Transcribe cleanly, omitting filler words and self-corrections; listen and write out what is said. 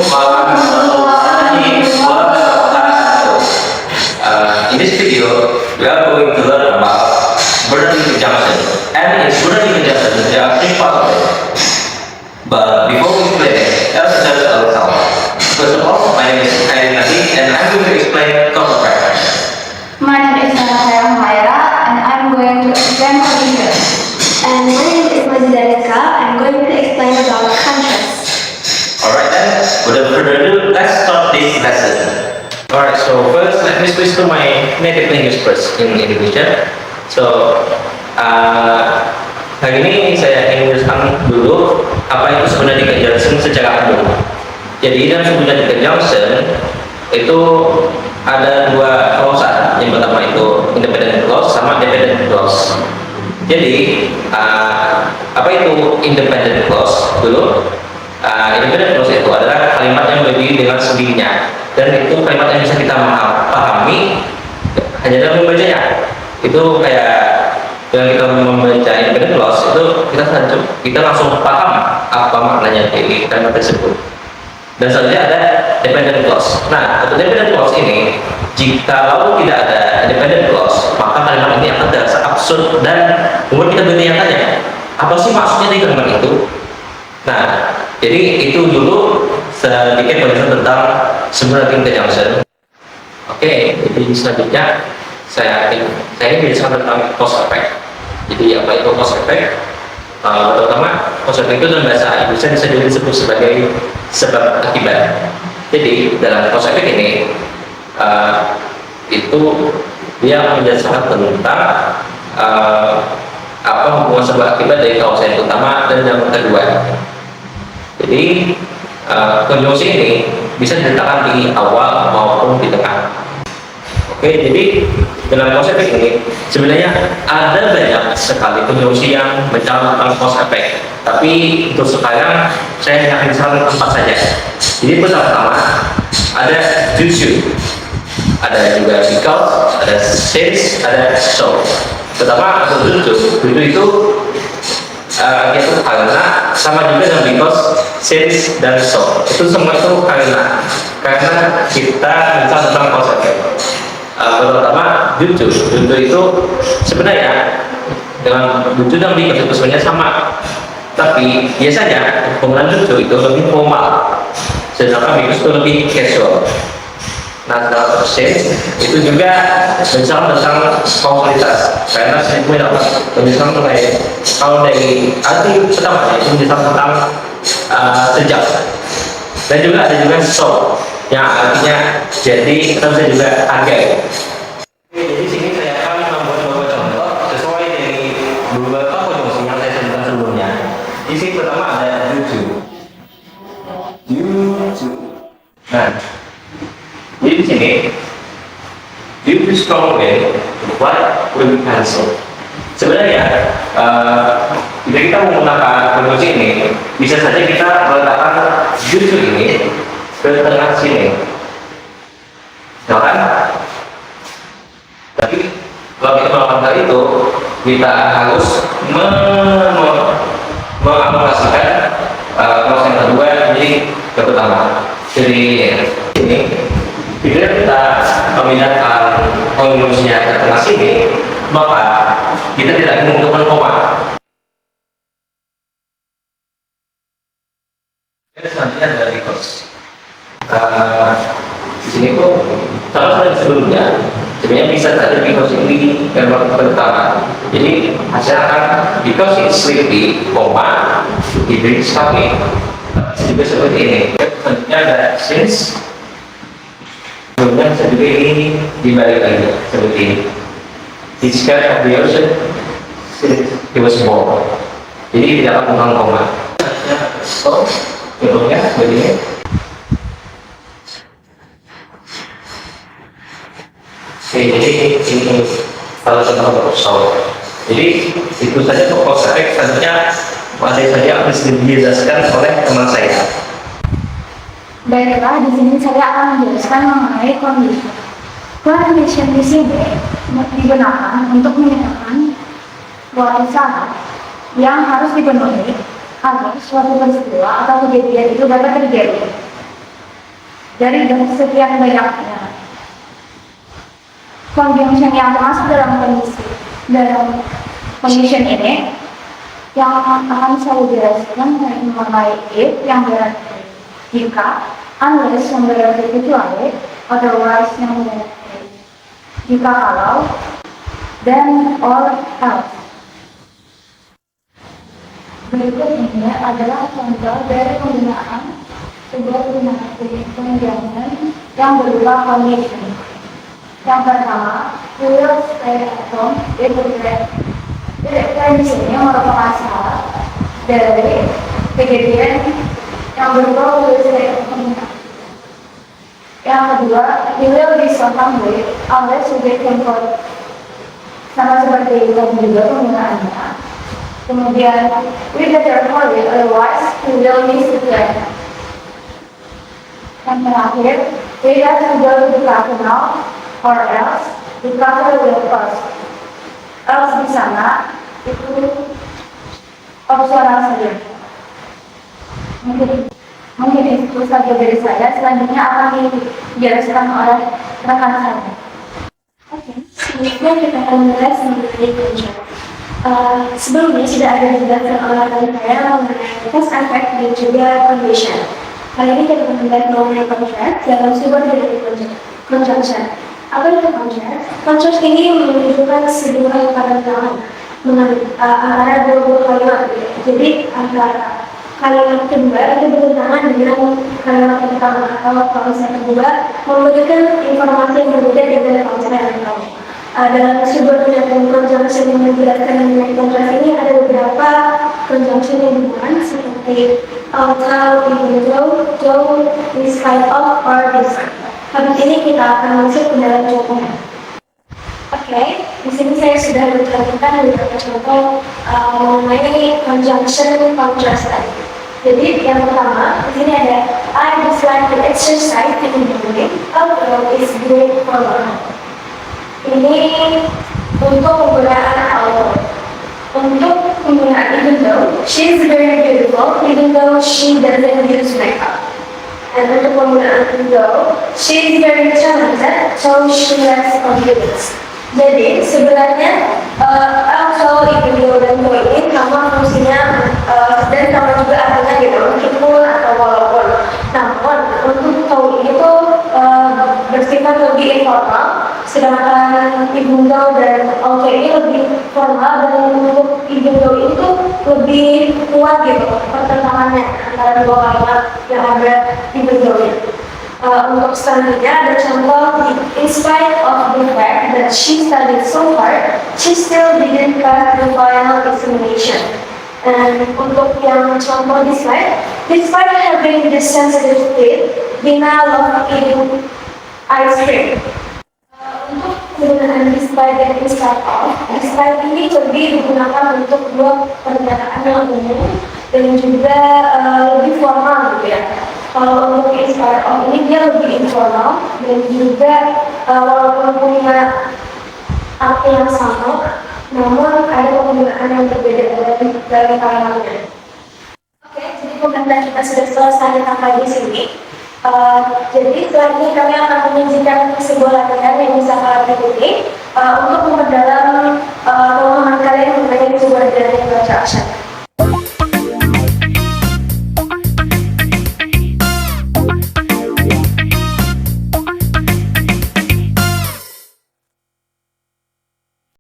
warahmatullahi wabarakatuh. In this video, we are going to learn about verb conjunction. And in verb conjunction, there are three parts of it. But before we explain it, let's introduce ourselves. First of all, my name is Khairi Nadi, and I'm going to explain cause of effect. My name is Natalia Humaira, and I'm going to explain conditions. And my name is Mazidalika. I'm going to explain about contrast. Alright then, without further ado, let's start this lesson. Alright, so first let me switch to my native English first in Indonesia. So, hari ini saya ingin menjelaskan dulu apa itu sebenarnya conjunction secara umum. Jadi dalam sebenarnya conjunction itu ada dua clause. Yang pertama itu independent clause sama dependent clause. Jadi apa itu independent clause dulu? Independent clause itu adalah kalimat yang berdiri dengan sendirinya, dan itu kalimat yang bisa kita pahami hanya dalam membacanya. Itu kayak dengan kita membaca independent clause itu kita langsung paham apa maknanya dari kalimat tersebut. Dan selanjutnya ada dependent clause. Nah, untuk dependent clause ini, jikalau tidak ada dependent clause, maka kalimat ini akan terasa absurd dan membuat kita bertanya-tanya, apa sih maksudnya di kalimat itu? Nah, jadi itu dulu sedikit penjelasan tentang subordinate conjunction. Oke, jadi selanjutnya saya ingin menjelaskan tentang cause effect. Jadi apa itu cause effect? Pertama, cause effect itu dalam bahasa Indonesia bisa disebut sebagai sebab akibat. Jadi dalam cause effect ini itu dia menjelaskan tentang apa hubungan sebab akibat dari cause yang utama dan yang kedua. Jadi konjungsi ini bisa diletakkan di awal maupun di tengah. Oke, jadi dalam cause effect ini sebenarnya ada banyak sekali konjungsi yang bicara tentang cause effect. Tapi untuk sekarang saya hanya akan misalkan 4 saja. Jadi pertama ada due to, ada juga because, ada since, ada so. Pertama untuk due to itu yaitu karena, sama juga dengan because, since, dan so. Itu semua itu karena kita bicara tentang cause effect. Pertama due to itu sebenarnya dengan due to dan because itu sebenarnya sama, tapi biasanya penggunaan due to itu lebih formal, sedangkan because itu lebih casual. Nah, dalam since itu juga bicara tentang kausalitas, karena saya punya penjelasan mengenai kalau dari arti pertama itu bicara tentang sejak, dan juga ada juga so yang artinya jadi, kita bisa juga agar. Jadi sini saya akan membuat beberapa contoh sesuai dari beberapa konjungsi yang saya sebutkan sebelumnya. Di sini pertama ada due to. Nah, jadi di sini due to strong wind, what will be cancelled. Sebenarnya jika kita menggunakan konjungsi ini, bisa saja kita meletakkan due to ini ke tengah sini, ya kan? Tapi kalau kita melakukan hal itu, kita harus mengakumulasikan clause yang kedua jadi ke pertama. Jadi ini bila kita memindahkan konjungsinya ke tengah sini, maka kita tidak membutuhkan koma. Dan selanjutnya ada because. Di sini tuh sama seperti sebelumnya, sebenarnya bisa saja because ini memang pertama. Jadi hasil akan because it's sleepy, koma, he drinks coffee. Juga seperti ini. Selanjutnya ada since. Sebelumnya bisa juga ini dibalik lagi seperti ini. He's scared of the ocean since he was born. Jadi tidak akan menggunakan koma. So, contohnya seperti ini. Oke, jadi ini salah satu contoh. Jadi itu saja untuk cause effect. Selanjutnya masih saja harus dijelaskan oleh teman saya. Baiklah, di sini saya akan menjelaskan mengenai condition. Condition di sini digunakan untuk menyatakan suatu syarat yang harus dipenuhi agar suatu peristiwa atau kejadian itu dapat terjadi. dari sekian banyaknya conjunction yang termasuk dalam condition ini yang akan saya jelaskan mengenai if yang berarti jika, unless yang berarti kecuali, otherwise yang berarti jika kalau, then or else. Berikut ini adalah contoh dari penggunaan sebuah penunjangan yang berupa condition. Yang pertama, we will stay at home if we can. Jadi di sini merupakan syarat dari kejadian yang berupa we will stay at home. Yang kedua, we will be sometime with unless we get control. Sama seperti itu juga penggunaannya. Kemudian, we better hurry, otherwise we will miss the train. Yang terakhir, we have to go to the cafe now, or else the cafe will close. Else di sana itu opsional saja. Mungkin itu saja dari saya. Selanjutnya akan dijelaskan oleh rekan saya. Oke, selanjutnya kita akan membahas mengenai contract. Sebelumnya sudah ada dijelaskan oleh rekan saya mengenai cause effect dan juga condition. Kali ini kita akan membahas mengenai contract dalam sebuah dari conjunction. Apa itu contract? Contract ini menunjukkan sebuah ketentuan antara dua kalimat. Jadi antara kalimat kedua itu bertentangan dengan kalimat pertama, atau konsep kedua memberikan informasi yang berbeda dengan konsep yang pertama. Dalam sebuah conjunction yang menjelaskan mengenai contract ini ada beberapa conjunction yang digunakan seperti although, even though, in spite of, or despite. Habis ini kita akan masuk ke dalam contohnya. Oke, di sini saya sudah mencantumkan beberapa contoh mengenai conjunction contrasted. Jadi yang pertama, di sini ada I dislike to exercise in the morning, although it's great for my health. Ini untuk penggunaan although. Untuk penggunaan even though, she's very beautiful even though she doesn't use makeup. And untuk penggunaan even though, she's very talented so she lacks confidence. Jadi sebenarnya also even though dan though ini sama fungsinya dan sama juga artinya gitu, meskipun atau walaupun. Namun untuk though ini tuh bersifat lebih informal, sedangkan even though dan also ini lebih formal, dan untuk even though ini tuh lebih kuat gitu pertentangannya antara dua kalimat yang ada even though-nya. Untuk selanjutnya ada contoh in spite of the fact that she studied so hard, she still didn't pass the final examination. And untuk yang contoh di slide, despite having this sensitive teeth, Dina loved eating ice cream. Untuk penggunaan despite dan in spite of, despite ini lebih digunakan untuk dua pernyataan yang umum dan juga lebih formal gitu ya. Kalau untuk in spite of ini dia lebih informal dan juga walaupun punya arti yang sama, namun ada penggunaan yang berbeda dari kalimatnya. Oke, jadi pembahasan kita sudah selesai sampai di sini. Jadi setelah ini kami akan menyajikan sebuah latihan yang bisa kalian ikuti untuk memperdalam pemahaman kalian mengenai sebuah dari contraction.